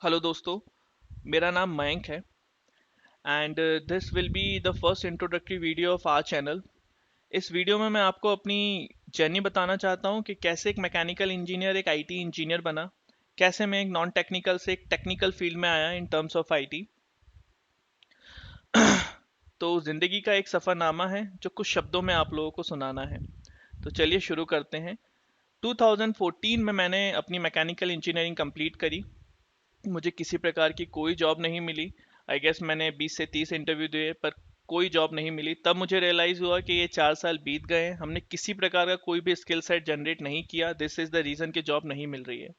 Hello दोस्तों, मेरा नाम मयंक है and this will be the first introductory video of our channel. इस वीडियो में मैं आपको अपनी जर्नी बताना चाहता हूँ कि कैसे एक मैकेनिकल इंजीनियर एक आईटी इंजीनियर बना, कैसे मैं एक नॉन टेक्निकल से एक टेक्निकल फील्ड में आया इन टर्म्स ऑफ आईटी। तो ज़िंदगी का एक सफ़रनामा है जो कुछ शब्दों में आप लोगों को सुनाना है। तो चलिए शुरू करते हैं। 2014 में मैंने अपनी मैकेनिकल इंजीनियरिंग कंप्लीट करी। मुझे किसी प्रकार की कोई जॉब नहीं मिली। आई गेस मैंने 20 से 30 इंटरव्यू दिए पर कोई जॉब नहीं मिली। तब मुझे रियलाइज़ हुआ कि ये 4 साल बीत गए हैं, हमने किसी प्रकार का कोई भी स्किल सेट जनरेट नहीं किया। दिस इज़ द रीज़न कि जॉब नहीं मिल रही है।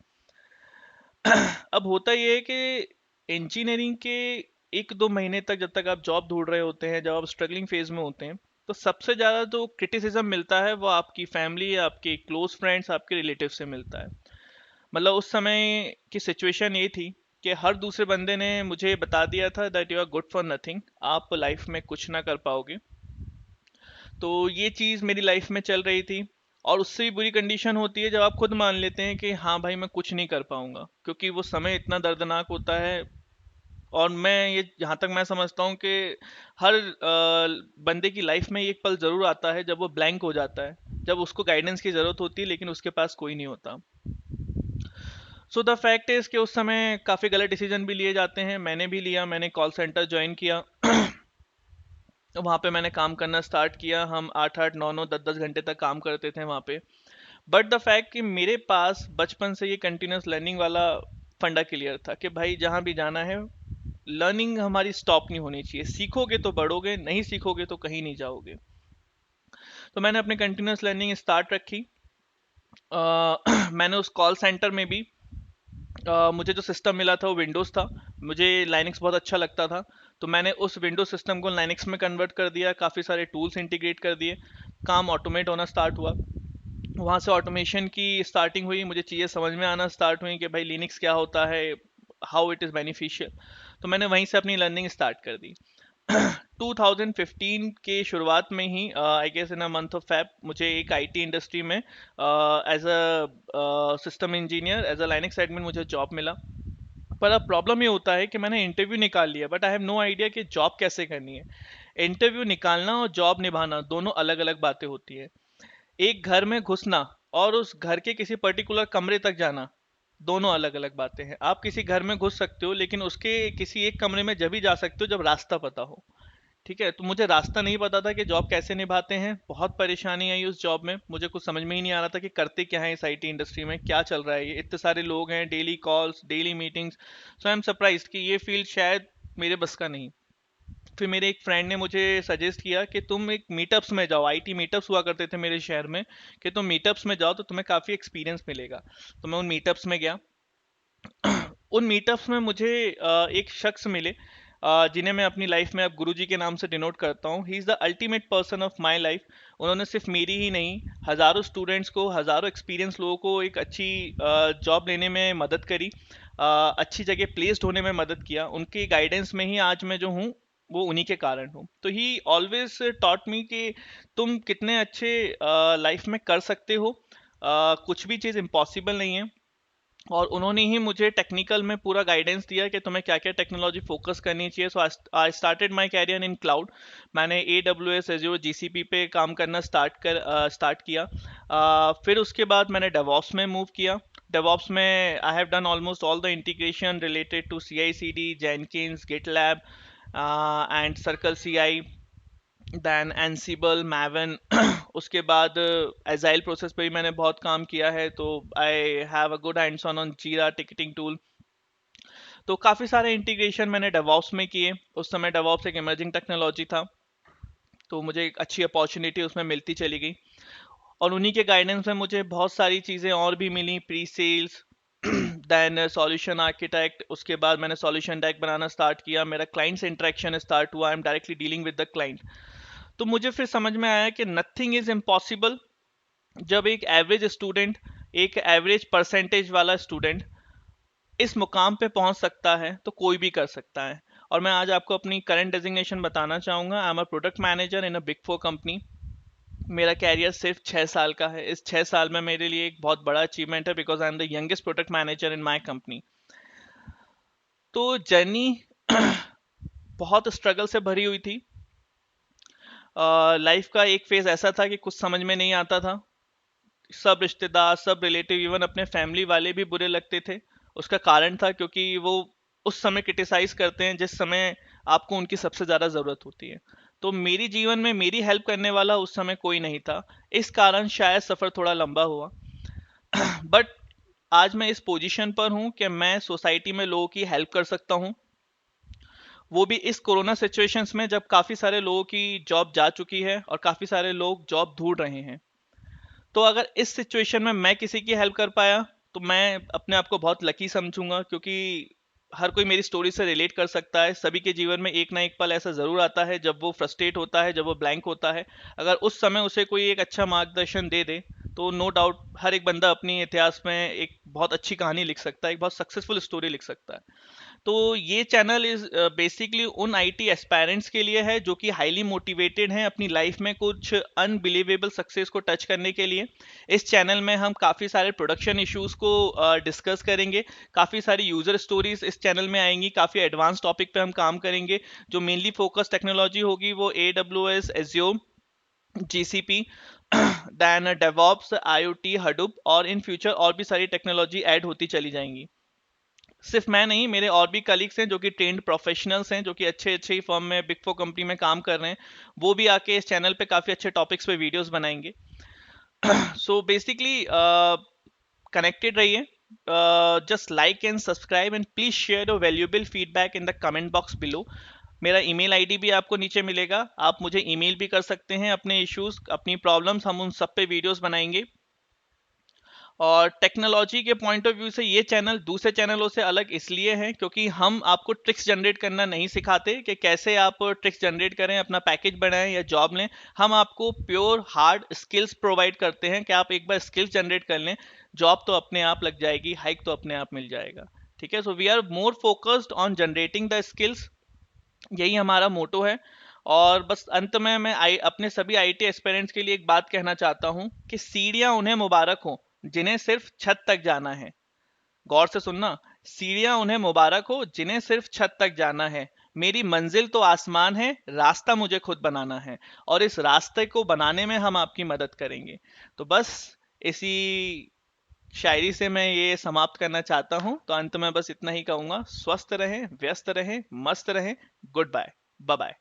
अब होता ये है कि इंजीनियरिंग के 1-2 महीने तक जब तक आप जॉब ढूंढ रहे होते हैं, जब आप स्ट्रगलिंग फेज में होते हैं, तो सबसे ज़्यादा जो क्रिटिसिज्म मिलता है वो आपकी फैमिली, आपके क्लोज फ्रेंड्स, आपके रिलेटिव से मिलता है। मतलब उस समय की सिचुएशन ये थी कि हर दूसरे बंदे ने मुझे बता दिया था that you are good for nothing, आप लाइफ में कुछ ना कर पाओगे। तो ये चीज़ मेरी लाइफ में चल रही थी। और उससे भी बुरी कंडीशन होती है जब आप खुद मान लेते हैं कि हाँ भाई मैं कुछ नहीं कर पाऊंगा, क्योंकि वो समय इतना दर्दनाक होता है। और मैं ये जहाँ तक मैं समझता हूँ कि हर बंदे की लाइफ में एक पल ज़रूर आता है जब वो ब्लैंक हो जाता है, जब उसको गाइडेंस की ज़रूरत होती है लेकिन उसके पास कोई नहीं होता। सो द फैक्ट इज कि उस समय काफ़ी गलत डिसीजन भी लिए जाते हैं, मैंने भी लिया। मैंने कॉल सेंटर ज्वाइन किया। वहाँ पे मैंने काम करना स्टार्ट किया। हम 8-8 9-9 10-10 घंटे तक काम करते थे वहाँ पे। बट द फैक्ट कि मेरे पास बचपन से ये कंटिन्यूस लर्निंग वाला फंडा क्लियर था कि भाई जहाँ भी जाना है, लर्निंग हमारी स्टॉप नहीं होनी चाहिए। सीखोगे तो बढ़ोगे, नहीं सीखोगे तो कहीं नहीं जाओगे। तो मैंने अपनी कंटिन्यूस लर्निंग स्टार्ट रखी। मैंने उस कॉल सेंटर में भी मुझे जो सिस्टम मिला था वो विंडोज़ था। मुझे लाइनक्स बहुत अच्छा लगता था, तो मैंने उस विंडोज सिस्टम को लाइनक्स में कन्वर्ट कर दिया, काफ़ी सारे टूल्स इंटीग्रेट कर दिए, काम ऑटोमेट होना स्टार्ट हुआ। वहाँ से ऑटोमेशन की स्टार्टिंग हुई, मुझे चीज़ें समझ में आना स्टार्ट हुई कि भाई लिनक्स क्या होता है, हाउ इट इज़ बेनिफिशियल। तो मैंने वहीं से अपनी लर्निंग स्टार्ट कर दी। 2015 के शुरुआत में ही I guess in a month of Feb मुझे एक आईटी इंडस्ट्री में as a system engineer, as a Linux admin मुझे जॉब मिला। पर अब प्रॉब्लम ये होता है कि मैंने इंटरव्यू निकाल लिया but I have no idea कि जॉब कैसे करनी है। इंटरव्यू निकालना और जॉब निभाना दोनों अलग अलग बातें होती है। एक घर में घुसना और उस घर के किसी पर्टिकुलर कमरे तक जाना, दोनों अलग अलग बातें हैं। आप किसी घर में घुस सकते हो लेकिन उसके किसी एक कमरे में जब ही जा सकते हो जब रास्ता पता हो। ठीक है, तो मुझे रास्ता नहीं पता था कि जॉब कैसे निभाते हैं। बहुत परेशानी आई उस जॉब में, मुझे कुछ समझ में ही नहीं आ रहा था कि करते क्या है इस आईटी इंडस्ट्री में, क्या चल रहा है, ये इतने सारे लोग हैं, daily calls, daily meetings. So I am surprise कि ये फील्ड शायद मेरे बस का नहीं। फिर मेरे एक फ्रेंड ने मुझे सजेस्ट किया कि तुम एक मीटअप्स में जाओ, आईटी मीटअप्स हुआ करते थे मेरे शहर में, कि तुम मीटअप्स में जाओ तो तुम्हें काफ़ी एक्सपीरियंस मिलेगा। तो मैं उन मीटअप्स में गया। उन मीटअप्स में मुझे एक शख्स मिले, जिन्हें मैं अपनी लाइफ में अब गुरुजी के नाम से डिनोट करता हूँ। He is the ultimate person of my life. उन्होंने सिर्फ मेरी ही नहीं, हज़ारों स्टूडेंट्स को, हज़ारों एक्सपीरियंस लोगों को एक अच्छी जॉब लेने में मदद करी, अच्छी जगह प्लेस्ड होने में मदद किया। उनके गाइडेंस में ही आज मैं जो हूँ वो उन्हीं के कारण हूँ। तो ही ऑलवेज टॉट मी कि तुम कितने अच्छे लाइफ में कर सकते हो, कुछ भी चीज़ इम्पॉसिबल नहीं है। और उन्होंने ही मुझे टेक्निकल में पूरा गाइडेंस दिया कि तुम्हें क्या क्या टेक्नोलॉजी फोकस करनी चाहिए। So I started my career in cloud. मैंने AWS, एज़्योर, GCP पे काम करना स्टार्ट किया। फिर उसके बाद मैंने डेवॉप्स में मूव किया। डेवॉप्स में I have done almost all the integration related to CI/CD, Jenkins, GitLab and circle CI, than Ansible, Maven. उसके बाद एजाइल प्रोसेस पे भी मैंने बहुत काम किया है, तो I have a good hands on जीरा टिकटिंग टूल। तो काफ़ी सारे इंटीग्रेशन मैंने डेवॉप्स में किए। उस समय डेवॉप्स एक इमर्जिंग टेक्नोलॉजी था, तो मुझे एक अच्छी अपॉर्चुनिटी उसमें मिलती चली गई। और उन्हीं के गाइडेंस में मुझे बहुत सारी चीज़ें और भी मिली, pre sales, then solution architect. उसके बाद मैंने सॉल्यूशन डेक बनाना स्टार्ट किया, मेरा क्लाइंट से इंटरेक्शन स्टार्ट हुआ, I am directly dealing with the client. तो मुझे फिर समझ में आया कि नथिंग इज इम्पॉसिबल। जब एक एवरेज स्टूडेंट, एक एवरेज परसेंटेज वाला स्टूडेंट इस मुकाम पे पहुंच सकता है तो कोई भी कर सकता है। और मैं आज आपको अपनी करंट डेजिग्नेशन बताना चाहूँगा। I am a product manager in a big four company. मेरा कैरियर सिर्फ 6 साल का है। इस 6 साल में मेरे लिए एक बहुत बड़ा अचीवमेंट है, because I am the youngest product manager in my company. तो जर्नी बहुत स्ट्रगल से भरी हुई थी। लाइफ का एक फेज ऐसा था कि कुछ समझ में नहीं आता था। सब रिश्तेदार, सब रिलेटिव, इवन अपने फैमिली वाले भी बुरे लगते थे। उसका कारण था क्योंकि वो उस समय क्रिटिसाइज करते हैं जिस समय आपको उनकी सबसे ज्यादा जरूरत होती है। तो मेरी जीवन में मेरी हेल्प करने वाला उस समय कोई नहीं था। इस कारण शायद सफर थोड़ा लंबा हुआ। बट आज मैं इस पोजीशन पर हूं कि मैं सोसाइटी में लोगों की हेल्प कर सकता हूं। वो भी इस कोरोना सिचुएशंस में जब काफी सारे लोगों की जॉब जा चुकी है और काफी सारे लोग जॉब ढूंढ रहे हैं। तो अगर इस सिचुएशन में मैं किसी की हेल्प कर पाया तो मैं अपने आप को बहुत लकी समझूंगा, क्योंकि हर कोई मेरी स्टोरी से रिलेट कर सकता है। सभी के जीवन में एक ना एक पल ऐसा जरूर आता है जब वो फ्रस्ट्रेट होता है, जब वो ब्लैंक होता है। अगर उस समय उसे कोई एक अच्छा मार्गदर्शन दे दे तो नो डाउट हर एक बंदा अपनी इतिहास में एक बहुत अच्छी कहानी लिख सकता है, एक बहुत सक्सेसफुल स्टोरी लिख सकता है। तो ये चैनल इज बेसिकली उन आईटी एस्पायरेंट्स के लिए है जो कि हाईली मोटिवेटेड हैं अपनी लाइफ में कुछ अनबिलीवेबल सक्सेस को टच करने के लिए। इस चैनल में हम काफ़ी सारे प्रोडक्शन इश्यूज को डिस्कस करेंगे। काफ़ी सारी यूजर स्टोरीज इस चैनल में आएंगी। काफ़ी एडवांस टॉपिक पे हम काम करेंगे। जो मेनली फोकस टेक्नोलॉजी होगी वो AWS, Azure, GCP, then DevOps, IoT, Hadoop, और इन फ्यूचर और भी सारी टेक्नोलॉजी ऐड होती चली जाएंगी। सिर्फ मैं नहीं, मेरे और भी कलीग्स हैं जो कि ट्रेंड प्रोफेशनल्स हैं, जो कि अच्छे अच्छे फर्म में, बिग फोर कंपनी में काम कर रहे हैं। वो भी आके इस चैनल पे काफ़ी अच्छे टॉपिक्स पे वीडियोस बनाएंगे। सो बेसिकली कनेक्टेड रहिए। Just like and subscribe and please share your valuable feedback in the comment box below. मेरा ईमेल आईडी भी आपको नीचे मिलेगा। आप मुझे ईमेल भी कर सकते हैं अपने इश्यूज, अपनी प्रॉब्लम्स, हम उन सब पे वीडियोस बनाएंगे। और टेक्नोलॉजी के पॉइंट ऑफ व्यू से ये चैनल दूसरे चैनलों से अलग इसलिए है क्योंकि हम आपको ट्रिक्स जनरेट करना नहीं सिखाते कि कैसे आप ट्रिक्स जनरेट करें, अपना पैकेज बढ़ाएं या जॉब लें। हम आपको प्योर हार्ड स्किल्स प्रोवाइड करते हैं कि आप एक बार स्किल्स जनरेट कर लें, जॉब तो अपने आप लग जाएगी, हाइक तो अपने आप मिल जाएगा। ठीक है, so we are more focused on generating the skills, यही हमारा मोटो है। और बस अंत में मैं अपने सभी आईटी एस्पिरेंट्स के लिए एक बात कहना चाहता हूं कि सीढ़ियां उन्हें मुबारक हो जिन्हें सिर्फ छत तक जाना है। गौर से सुनना, सीढ़ियां उन्हें मुबारक हो जिन्हें सिर्फ छत तक जाना है। मेरी मंजिल तो आसमान है, रास्ता मुझे खुद बनाना है, और इस रास्ते को बनाने में हम आपकी मदद करेंगे। तो बस इसी शायरी से मैं ये समाप्त करना चाहता हूं। तो अंत में बस इतना ही कहूंगा, स्वस्थ रहें, व्यस्त रहें, मस्त रहें। Goodbye, bye bye.